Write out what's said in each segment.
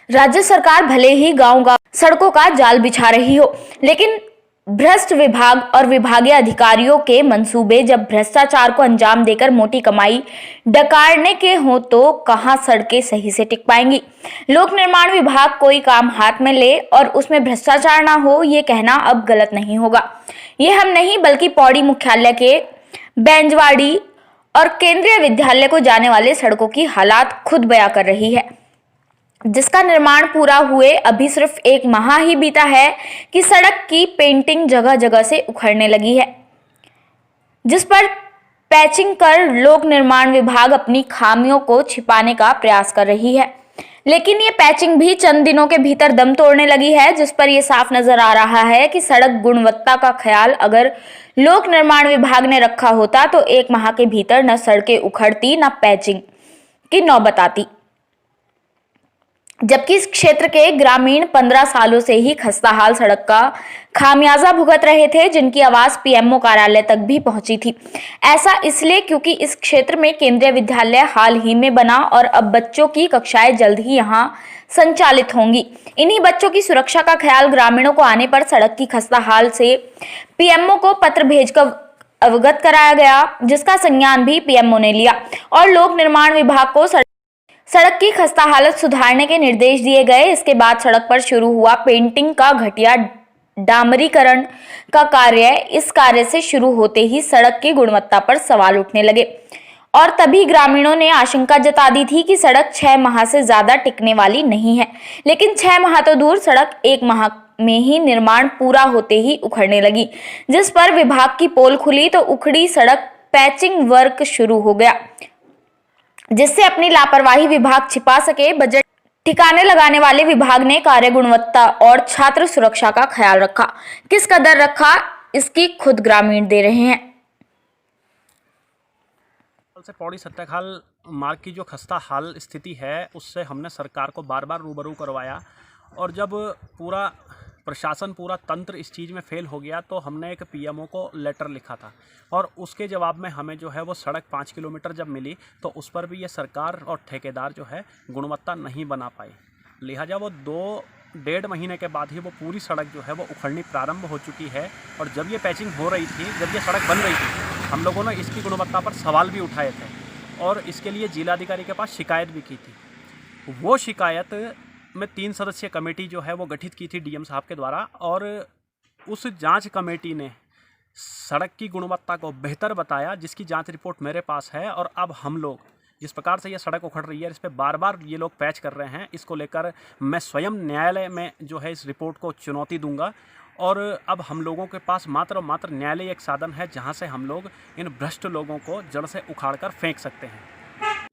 राज्य सरकार भले ही गांव-गांव सड़कों का जाल बिछा रही हो, लेकिन भ्रष्ट विभाग और विभागीय अधिकारियों के मंसूबे जब भ्रष्टाचार को अंजाम देकर मोटी कमाई डकारने के हों तो कहां सड़कें सही से टिक पाएंगी। लोक निर्माण विभाग कोई काम हाथ में ले और उसमें भ्रष्टाचार ना हो, ये कहना अब गलत नहीं होगा। ये हम नहीं बल्कि पौड़ी मुख्यालय के बैंजवाड़ी और केंद्रीय विद्यालय को जाने वाले सड़कों की हालात खुद बयां कर रही है, जिसका निर्माण पूरा हुए अभी सिर्फ 1 माह ही बीता है कि सड़क की पेंटिंग जगह जगह से उखड़ने लगी है, जिस पर पैचिंग कर लोक निर्माण विभाग अपनी खामियों को छिपाने का प्रयास कर रही है। लेकिन ये पैचिंग भी चंद दिनों के भीतर दम तोड़ने लगी है, जिस पर यह साफ नजर आ रहा है कि सड़क गुणवत्ता का ख्याल अगर लोक निर्माण विभाग ने रखा होता तो 1 माह के भीतर न सड़कें उखड़ती न पैचिंग की नौबत आती। जबकि इस क्षेत्र के ग्रामीण 15 सालों से ही खस्ताहाल सड़क का खामियाजा भुगत रहे थे, जिनकी आवाज पीएमओ कार्यालय तक भी पहुंची थी। ऐसा इसलिए क्योंकि इस क्षेत्र में केंद्रीय विद्यालय हाल ही में बना और अब बच्चों की कक्षाएं जल्द ही यहां संचालित होंगी। इन्हीं बच्चों की सुरक्षा का ख्याल ग्रामीणों को आने पर सड़क की खस्ताहाल से पीएमओ को पत्र भेजकर अवगत कराया गया, जिसका संज्ञान भी पीएमओ ने लिया और लोक निर्माण विभाग को सड़क की खस्ता हालत सुधारने के निर्देश दिए गए। इसके बाद सड़क पर शुरू हुआ पेंटिंग का घटिया डामरीकरण का कार्य। इस कार्य से शुरू होते ही सड़क की गुणवत्ता पर सवाल उठने लगे और तभी ग्रामीणों ने आशंका जता दी थी कि सड़क 6 माह से ज्यादा टिकने वाली नहीं है। लेकिन 6 माह तो दूर, सड़क 1 माह में ही निर्माण पूरा होते ही उखड़ने लगी, जिस पर विभाग की पोल खुली तो उखड़ी सड़क पैचिंग वर्क शुरू हो गया, जिससे अपनी लापरवाही विभाग छिपा सके। बजट ठिकाने लगाने वाले विभाग ने कार्य गुणवत्ता और छात्र सुरक्षा का ख्याल रखा। किस कदर रखा, इसकी खुद ग्रामीण दे रहे हैं। से पौड़ी सत्याखाल मार्ग की जो खस्ता हाल स्थिति है, उससे हमने सरकार को बार बार रूबरू करवाया और जब पूरा प्रशासन, पूरा तंत्र इस चीज़ में फेल हो गया तो हमने एक पीएमओ को लेटर लिखा था और उसके जवाब में हमें जो है वो सड़क 5 किलोमीटर जब मिली तो उस पर भी ये सरकार और ठेकेदार जो है गुणवत्ता नहीं बना पाए। लिहाजा वो 2-1.5 महीने के बाद ही वो पूरी सड़क जो है वो उखड़नी प्रारंभ हो चुकी है। और जब ये पैचिंग हो रही थी, जब ये सड़क बन रही थी, हम लोगों ने इसकी गुणवत्ता पर सवाल भी उठाए थे और इसके लिए जिलाधिकारी के पास शिकायत भी की थी। वो शिकायत में 3 सदस्यीय कमेटी जो है वो गठित की थी डीएम साहब के द्वारा और उस जांच कमेटी ने सड़क की गुणवत्ता को बेहतर बताया, जिसकी जांच रिपोर्ट मेरे पास है। और अब हम लोग जिस प्रकार से ये सड़क उखड़ रही है, इस पर बार बार ये लोग पैच कर रहे हैं, इसको लेकर मैं स्वयं न्यायालय में जो है इस रिपोर्ट को चुनौती दूंगा। और अब हम लोगों के पास मात्र और मात्र न्यायालय एक साधन है जहाँ से हम लोग इन भ्रष्ट लोगों को जड़ से उखाड़ कर फेंक सकते हैं।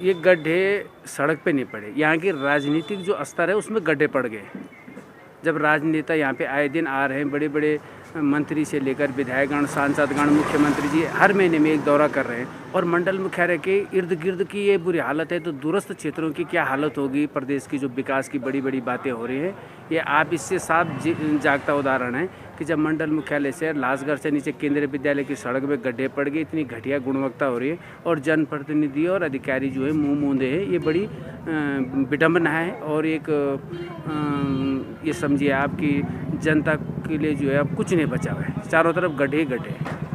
ये गड्ढे सड़क पे नहीं पड़े, यहाँ की राजनीतिक जो स्तर है उसमें गड्ढे पड़ गए। जब राजनेता यहाँ पे आए दिन आ रहे हैं, बड़े बड़े मंत्री से लेकर विधायकगण, सांसदगण, मुख्यमंत्री जी हर महीने में एक दौरा कर रहे हैं और मंडल मुख्यालय के इर्द गिर्द की ये बुरी हालत है तो दूरस्थ क्षेत्रों की क्या हालत होगी। प्रदेश की जो विकास की बड़ी बड़ी बातें हो रही हैं, ये आप इससे साफ जागता उदाहरण है कि जब मंडल मुख्यालय से लाशगढ़ से नीचे केंद्रीय विद्यालय की सड़क में गड्ढे पड़ गए, इतनी घटिया गुणवत्ता हो रही है और जनप्रतिनिधि और अधिकारी जो है मुँह मूंदे हैं। ये बड़ी विडम्बना है और एक ये समझिए आपकी जनता के लिए जो है अब कुछ नहीं बचा हुआ है, चारों तरफ गड्ढे ही गड्ढे हैं।